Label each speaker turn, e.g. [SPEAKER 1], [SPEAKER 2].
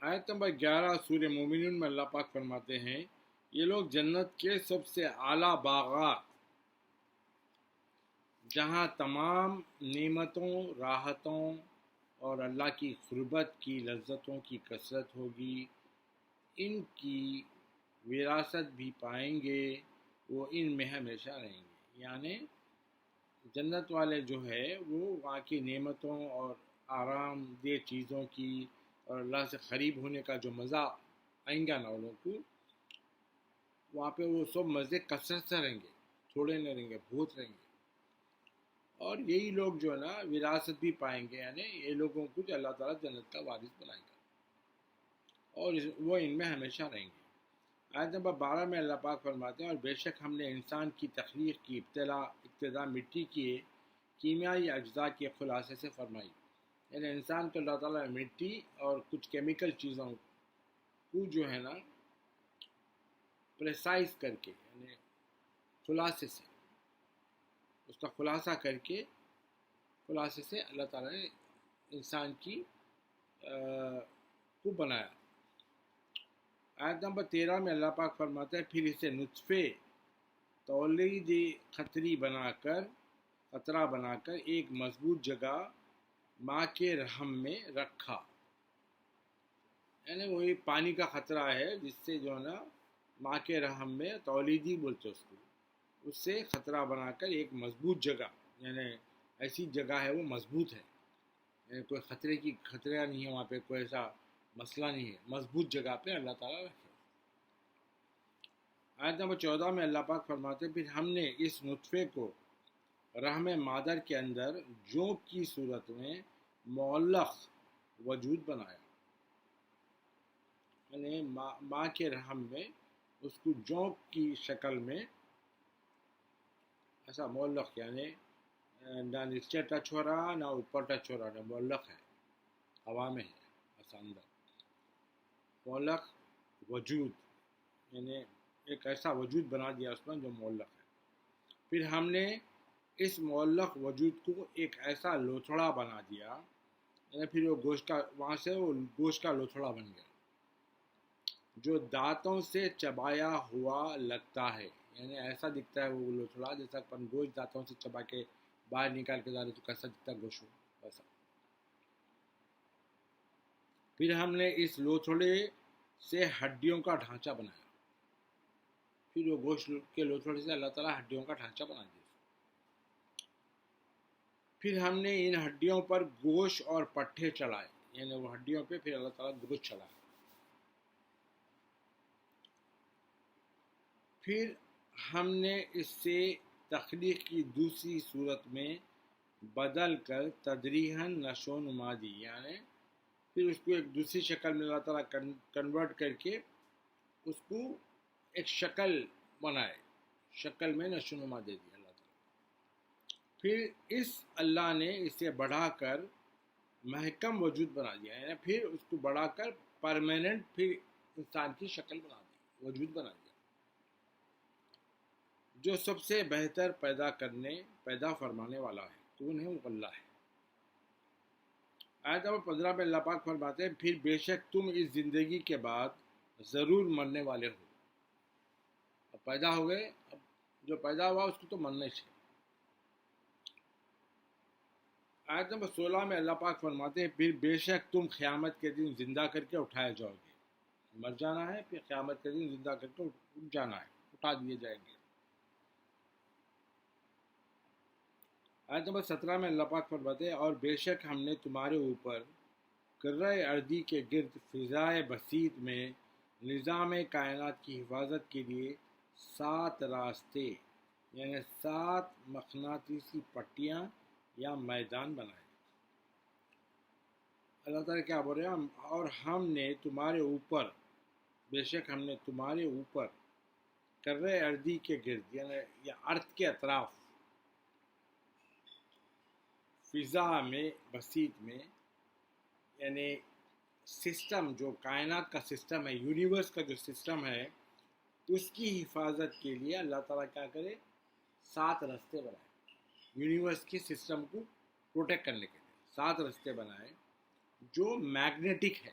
[SPEAKER 1] آیت نمبر 11 سورہ مومنون میں اللہ پاک فرماتے ہیں یہ لوگ جنت کے سب سے اعلیٰ باغات جہاں تمام نعمتوں، راحتوں اور اللہ کی قربت کی لذتوں کی کثرت ہوگی، ان کی وراثت بھی پائیں گے، وہ ان میں ہمیشہ رہیں گے۔ یعنی جنت والے جو ہے وہ وہاں کی نعمتوں اور آرام دہ چیزوں کی اور اللہ سے قریب ہونے کا جو مزہ آئیں گا نا ان لوگوں کو، وہاں پہ وہ سب مزے کثرت سے رہیں گے، تھوڑے نہیں رہیں گے، بہت رہیں گے۔ اور یہی لوگ جو ہے نا وراثت بھی پائیں گے، یعنی یہ لوگوں کو جو اللہ تعالیٰ جنت کا وارث بنائے گا اور وہ ان میں ہمیشہ رہیں گے۔ آیت نمبر 12 میں اللہ پاک فرماتے ہیں اور بے شک ہم نے انسان کی تخلیق کی ابتدا مٹی کے کیمیائی اجزاء کے خلاصے سے فرمائی، یعنی انسان کو اللہ تعالیٰ مٹی اور کچھ کیمیکل چیزوں کو جو ہے نا پریسائز کر کے، یعنی خلاصے سے اس کا خلاصہ کر کے، خلاصے سے اللہ تعالیٰ نے انسان کی کو بنایا۔ آیت نمبر 13 میں اللہ پاک فرماتا ہے پھر اسے نطفے تولید قطرہ بنا کر ایک مضبوط جگہ ماں کے رحم میں رکھا، یعنی وہی پانی کا خطرہ ہے جس سے جو ہے نا ماں کے رحم میں تولیدی بولتے اس کو، اس سے خطرہ بنا کر ایک مضبوط جگہ، یعنی ایسی جگہ ہے وہ مضبوط ہے، یعنی کوئی خطرہ نہیں ہے وہاں پہ، کوئی ایسا مسئلہ نہیں ہے، مضبوط جگہ پہ اللہ تعالیٰ رکھے۔ آیت نمبر 14 میں اللہ پاک فرماتے پھر ہم نے اس نطفے کو رحم مادر کے اندر جونک کی صورت میں معلق وجود بنایا، یعنی ماں کے رحم میں اس کو جونک کی شکل میں ایسا معلق، یعنی نہ نیچے ٹچ ہو رہا نہ اوپر ٹچ ہو رہا، نہ معلق ہے، ہوا میں ہے، ایسا اندر معلق وجود، یعنی ایک ایسا وجود بنا دیا اس میں جو معلق ہے۔ پھر ہم نے اس معلق وجود کو ایک ایسا لوتھڑا بنا دیا، یعنی پھر وہ گوشت کا، وہاں سے وہ گوشت کا لوتھڑا بن گیا جو دانتوں سے چبایا ہوا لگتا ہے، یعنی ایسا دکھتا ہے وہ لوتھڑا جیسا اپن گوشت دانتوں سے چبا کے باہر نکال کے جا رہے تو کیسا دکھتا ہے گوشت ویسا۔ پھر ہم نے اس لوتھڑے سے ہڈیوں کا ڈھانچہ بنایا، پھر وہ گوشت کے لوتھڑے سے اللہ تعالیٰ ہڈیوں کا ڈھانچہ بنا دیا۔ پھر ہم نے ان ہڈیوں پر گوشت اور پٹھے چڑھائے، یعنی وہ ہڈیوں پہ پھر اللہ تعالیٰ گوشت چڑھائے۔ پھر ہم نے اس سے تخلیق کی دوسری صورت میں بدل کر تدریجاً نشو و نما دی، یعنی پھر اس کو ایک دوسری شکل میں اللہ تعالیٰ کنورٹ کر کے اس کو ایک شکل بنائے، شکل میں نشو و نما دے دی اللہ تعالیٰ۔ پھر اللہ نے اسے بڑھا کر محکم وجود بنا دیا، یعنی پھر اس کو بڑھا کر پرماننٹ پھر انسان کی شکل بنا دی، وجود بنا دیا، جو سب سے بہتر پیدا فرمانے والا ہے، کون ہے؟ وہ اللہ ہے۔ آیت نمبر 15 میں اللہ پاک فرماتے ہیں پھر بے شک تم اس زندگی کے بعد ضرور مرنے والے ہو۔ اب پیدا ہو گئے، اب جو پیدا ہوا اس کو تو مرنا ہی چاہیے۔ آیت نمبر 16 میں اللہ پاک فرماتے ہیں پھر بے شک تم قیامت کے دن زندہ کر کے اٹھائے جاؤ گے، مر جانا ہے پھر قیامت کے دن زندہ کر کے اٹھ جانا ہے، اٹھا دیے جائیں گے۔ آیت نمبر 17 میں اللہ پاک فرماتے ہیں اور بے شک ہم نے تمہارے اوپر کرۂ ارضی کے گرد فضائے بسیط میں نظام کائنات کی حفاظت کے لیے 7 راستے، یعنی 7 مقناطیسی پٹیاں یا میدان بنائے۔ اللہ تعالیٰ کیا بول رہے ہیں؟ اور ہم نے تمہارے اوپر، بے شک ہم نے تمہارے اوپر کرۂ ارضی کے گرد، یعنی یا ارض کے اطراف، فضا میں بسیط میں، یعنی سسٹم جو کائنات کا سسٹم ہے، یونیورس کا جو سسٹم ہے، اس کی حفاظت کے لیے اللہ تعالیٰ کیا کرے؟ 7 راستے بنائے، یونیورس کی سسٹم کو پروٹیکٹ کرنے کے لیے 7 راستے بنائے جو میگنیٹک ہے،